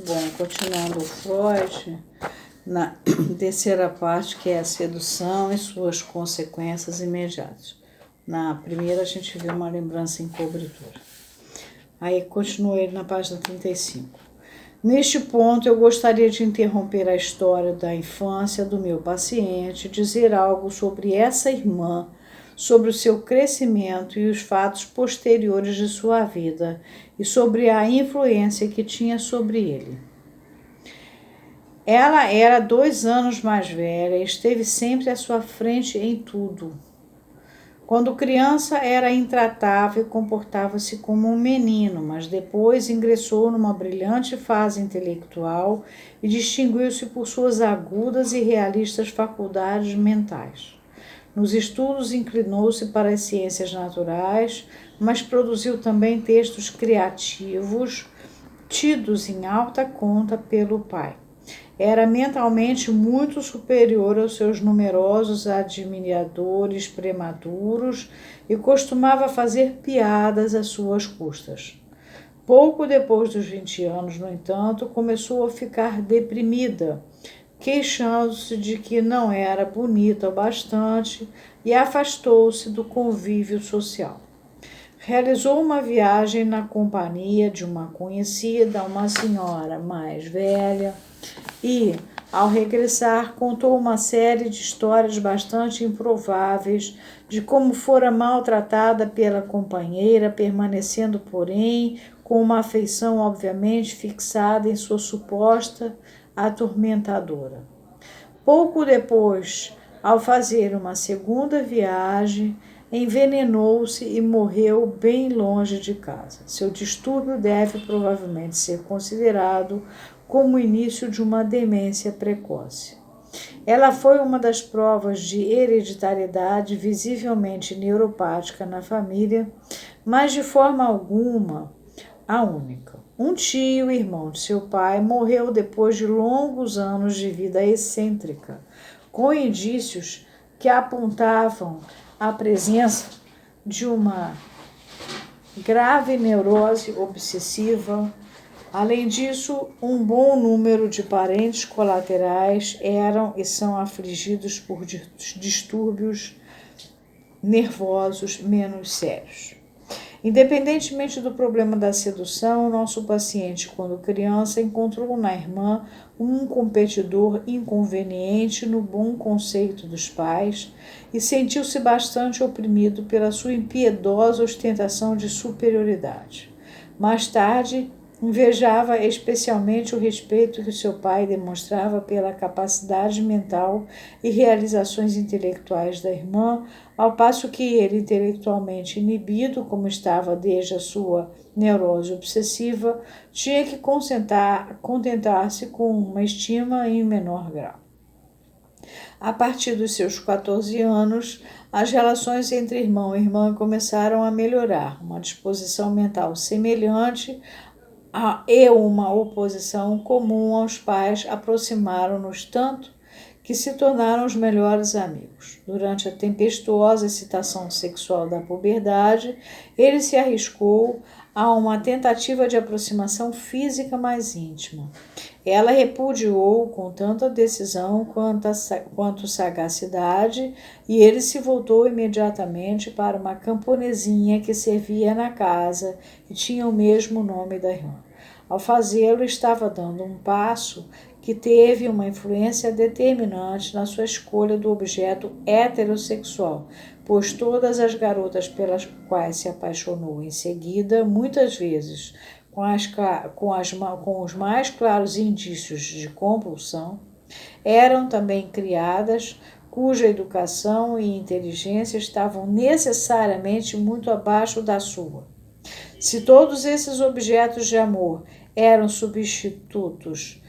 Bom, continuando o Freud, na terceira parte, que é a sedução e suas consequências imediatas. Na primeira, a gente viu uma lembrança encobertura. Aí continua ele na página 35. Neste ponto, eu gostaria de interromper a história da infância do meu paciente, dizer algo sobre essa irmã, sobre o seu crescimento e os fatos posteriores de sua vida e sobre a influência que tinha sobre ele. Ela era 2 anos mais velha e esteve sempre à sua frente em tudo. Quando criança era intratável e comportava-se como um menino, mas depois ingressou numa brilhante fase intelectual e distinguiu-se por suas agudas e realistas faculdades mentais. Nos estudos inclinou-se para as ciências naturais, mas produziu também textos criativos, tidos em alta conta pelo pai. Era mentalmente muito superior aos seus numerosos admiradores prematuros e costumava fazer piadas às suas custas. Pouco depois dos 20 anos, no entanto, começou a ficar deprimida, queixando-se de que não era bonita o bastante e afastou-se do convívio social. Realizou uma viagem na companhia de uma conhecida, uma senhora mais velha, e, ao regressar, contou uma série de histórias bastante improváveis de como fora maltratada pela companheira, permanecendo, porém, com uma afeição obviamente fixada em sua suposta atormentadora. Pouco depois, ao fazer uma segunda viagem, envenenou-se e morreu bem longe de casa. Seu distúrbio deve provavelmente ser considerado como o início de uma demência precoce. Ela foi uma das provas de hereditariedade visivelmente neuropática na família, mas de forma alguma a única. Um tio, irmão de seu pai, morreu depois de longos anos de vida excêntrica, com indícios que apontavam a presença de uma grave neurose obsessiva. Além disso, um bom número de parentes colaterais eram e são afligidos por distúrbios nervosos menos sérios. Independentemente do problema da sedução, nosso paciente, quando criança, encontrou na irmã um competidor inconveniente no bom conceito dos pais e sentiu-se bastante oprimido pela sua impiedosa ostentação de superioridade. Mais tarde, invejava especialmente o respeito que seu pai demonstrava pela capacidade mental e realizações intelectuais da irmã, ao passo que ele, intelectualmente inibido, como estava desde a sua neurose obsessiva, tinha que contentar-se com uma estima em menor grau. A partir dos seus 14 anos, as relações entre irmão e irmã começaram a melhorar. Uma disposição mental semelhante e uma oposição comum aos pais aproximaram-nos tanto que se tornaram os melhores amigos. Durante a tempestuosa excitação sexual da puberdade, ele se arriscou a uma tentativa de aproximação física mais íntima. Ela repudiou com tanta decisão quanto sagacidade, e ele se voltou imediatamente para uma camponesinha que servia na casa e tinha o mesmo nome da irmã. Ao fazê-lo, estava dando um passo que teve uma influência determinante na sua escolha do objeto heterossexual, pois todas as garotas pelas quais se apaixonou em seguida, muitas vezes com os mais claros indícios de compulsão, eram também criadas cuja educação e inteligência estavam necessariamente muito abaixo da sua. Se todos esses objetos de amor eram substitutos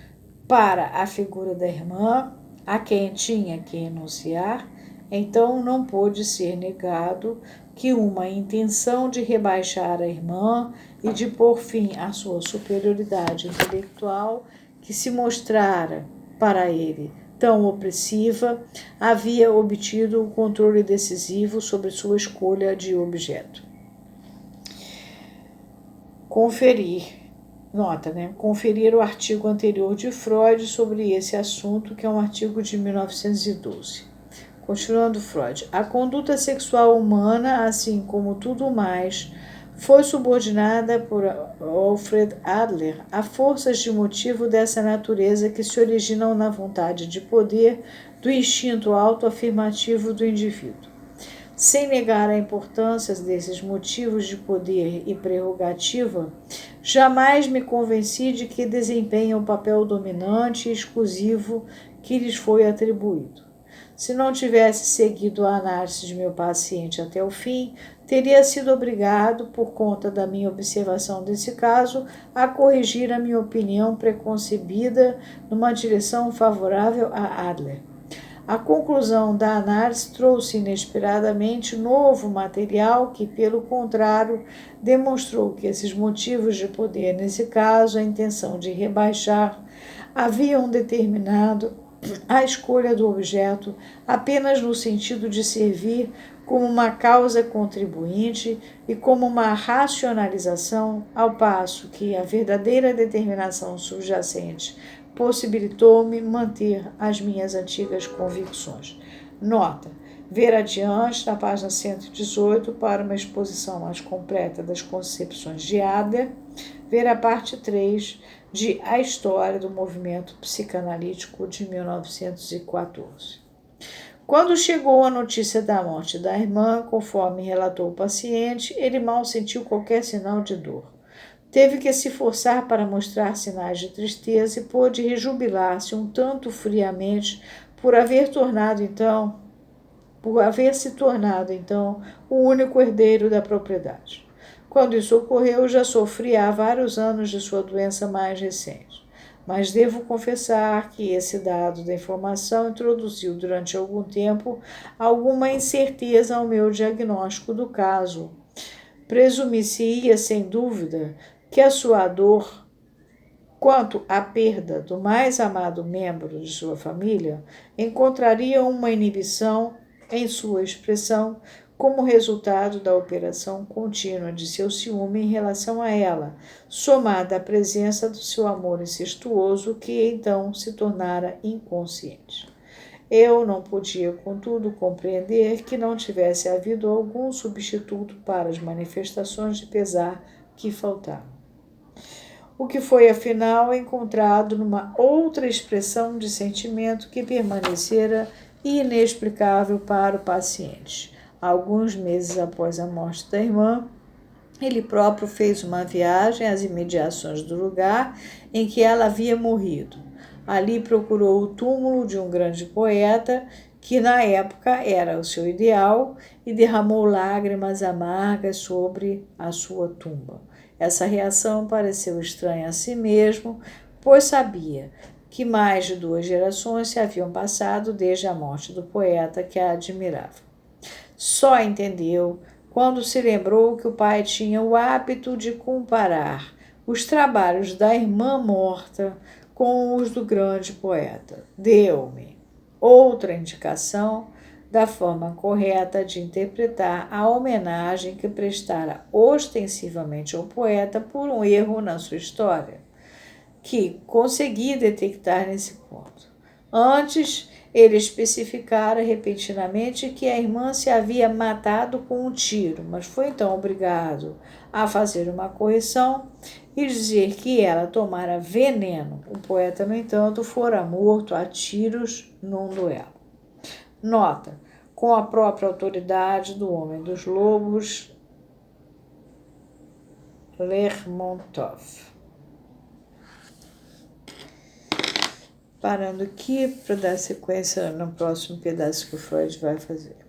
para a figura da irmã, a quem tinha que enunciar, então não pôde ser negado que uma intenção de rebaixar a irmã e de pôr fim à sua superioridade intelectual, que se mostrara para ele tão opressiva, havia obtido o controle decisivo sobre sua escolha de objeto. Conferir Nota, né? Conferir o artigo anterior de Freud sobre esse assunto, que é um artigo de 1912. Continuando Freud, a conduta sexual humana, assim como tudo mais, foi subordinada por Alfred Adler a forças de motivo dessa natureza que se originam na vontade de poder do instinto autoafirmativo do indivíduo. Sem negar a importância desses motivos de poder e prerrogativa, jamais me convenci de que desempenham o papel dominante e exclusivo que lhes foi atribuído. Se não tivesse seguido a análise de meu paciente até o fim, teria sido obrigado, por conta da minha observação desse caso, a corrigir a minha opinião preconcebida numa direção favorável a Adler. A conclusão da análise trouxe inesperadamente novo material que, pelo contrário, demonstrou que esses motivos de poder, nesse caso, a intenção de rebaixar, haviam determinado a escolha do objeto apenas no sentido de servir como uma causa contribuinte e como uma racionalização, ao passo que a verdadeira determinação subjacente possibilitou-me manter as minhas antigas convicções. Nota: ver adiante, na página 118, para uma exposição mais completa das concepções de Adler, ver a parte 3 de A História do Movimento Psicanalítico de 1914. Quando chegou a notícia da morte da irmã, conforme relatou o paciente, ele mal sentiu qualquer sinal de dor. Teve que se forçar para mostrar sinais de tristeza e pôde rejubilar-se um tanto friamente por haver se tornado então o único herdeiro da propriedade. Quando isso ocorreu, já sofria há vários anos de sua doença mais recente. Mas devo confessar que esse dado da informação introduziu durante algum tempo alguma incerteza ao meu diagnóstico do caso. Presumir-se-ia, sem dúvida, que a sua dor quanto à perda do mais amado membro de sua família encontraria uma inibição em sua expressão como resultado da operação contínua de seu ciúme em relação a ela, somada à presença do seu amor incestuoso, que então se tornara inconsciente. Eu não podia, contudo, compreender que não tivesse havido algum substituto para as manifestações de pesar que faltavam. O que foi, afinal, encontrado numa outra expressão de sentimento que permanecera inexplicável para o paciente. Alguns meses após a morte da irmã, ele próprio fez uma viagem às imediações do lugar em que ela havia morrido. Ali procurou o túmulo de um grande poeta, que na época era o seu ideal, e derramou lágrimas amargas sobre a sua tumba. Essa reação pareceu estranha a si mesmo, pois sabia que mais de 2 gerações se haviam passado desde a morte do poeta que a admirava. Só entendeu quando se lembrou que o pai tinha o hábito de comparar os trabalhos da irmã morta com os do grande poeta. Deu-me outra indicação da forma correta de interpretar a homenagem que prestara ostensivamente ao poeta por um erro na sua história, que consegui detectar nesse ponto. Antes, ele especificara repentinamente que a irmã se havia matado com um tiro, mas foi então obrigado a fazer uma correção e dizer que ela tomara veneno. O poeta, no entanto, fora morto a tiros num duelo. Nota: com a própria autoridade do Homem dos Lobos, Lermontov. Parando aqui para dar sequência no próximo pedaço que o Freud vai fazer.